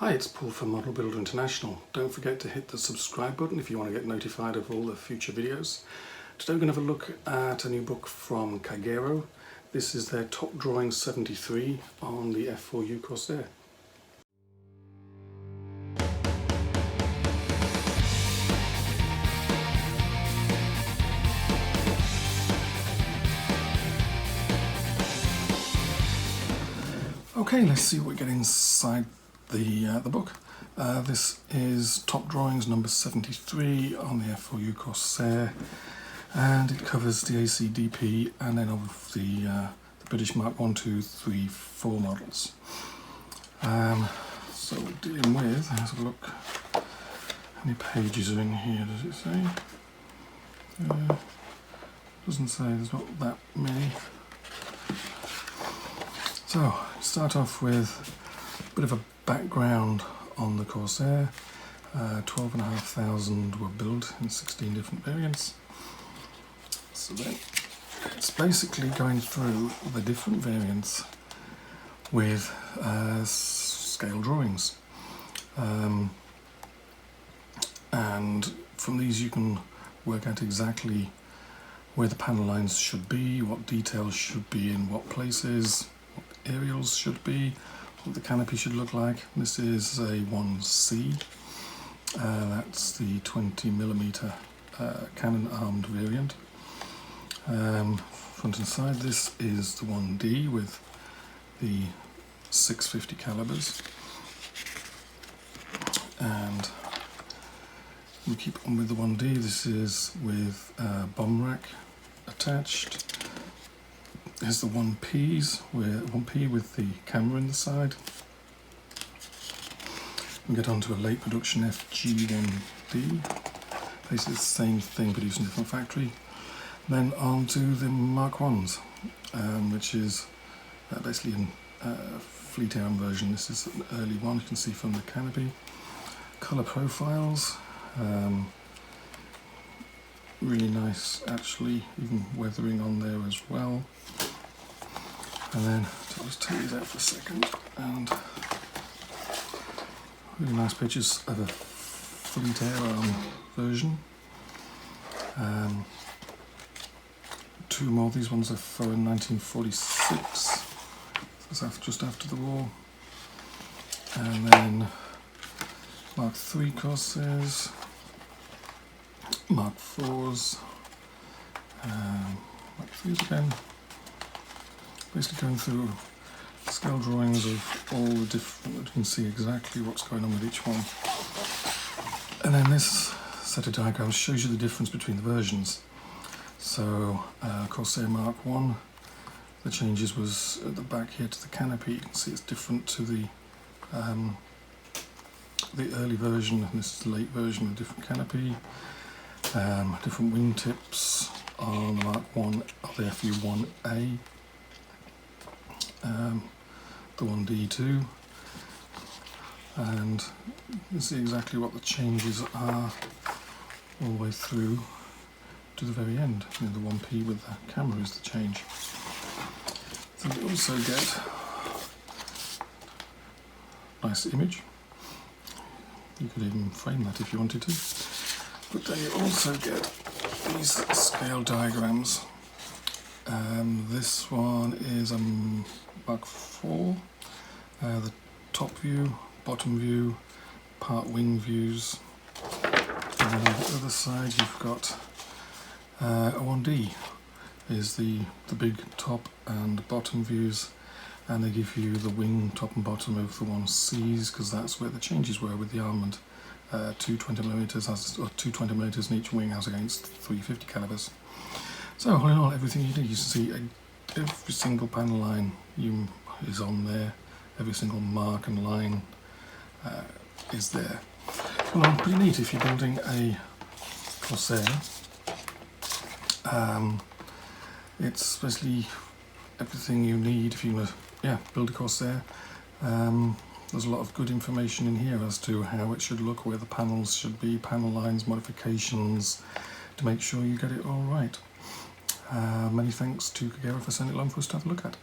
Hi, it's Paul from Model Builder International. Don't forget to hit the subscribe button if you want to get notified of all the future videos. Today we're going to have a look at a new book from Kagero. This is their Top Drawings 73 on the F4U Corsair. Okay, let's see what we get inside the book. This is Top Drawings number 73 on the F4U Corsair, and it covers the ACDP and then of the British Mark 1, 2, 3, 4 models. So we're dealing with, let's have a look, how many pages are in here, does it say? Doesn't say, there's not that many. So, start off with a bit of a background on the Corsair. 12,500 were built in 16 different variants. So then it's basically going through the different variants with scale drawings. And from these you can work out exactly where the panel lines should be, what details should be in what places, what aerials should be, what the canopy should look like. This is a 1C, that's the 20mm cannon armed variant. Front and side, this is the 1D with the 650 calibers, and we keep on with the 1D. This is with bomb rack attached. Here's the 1P with the camera in the side. We get onto a late production FG1D, basically the same thing produced in a different factory. Then on to the Mark 1s, which is basically a fleet air version. This is an early one, you can see from the canopy. Colour profiles, really nice actually, even weathering on there as well. And then I'll just take these out for a second, and really nice pictures of a fleet air version. Two more, these ones are from 1946, that's just after the war. And then Mark 3 Corsairs, Mark 4s, Mark 3s again. Basically going through scale drawings of all the different, you can see exactly what's going on with each one. And then this set of diagrams shows you the difference between the versions. So Corsair Mark 1, the changes was at the back here to the canopy. You can see it's different to the early version, and this is the late version with a different canopy. Different wingtips on the Mark 1 of the FU1A. The 1D2, and you see exactly what the changes are all the way through to the very end. You know, the 1P with the camera is the change. So you also get a nice image. You could even frame that if you wanted to. But then you also get these scale diagrams. This one is a Mark 4, the top view, bottom view, part wing views, and then on the other side you've got a 1D, is the big top and bottom views, and they give you the wing top and bottom of the 1Cs, because that's where the changes were with the armament. 2 20mm, or 2 20mm in each wing as against 350 calibers. So all in all, everything you do, you see every single panel line is on there, every single mark and line is there. Well, pretty neat if you're building a Corsair. It's basically everything you need if you want to build a Corsair. There's a lot of good information in here as to how it should look, where the panels should be, panel lines, modifications, to make sure you get it all right. Many thanks to Kagero for sending it along for us to have a look at.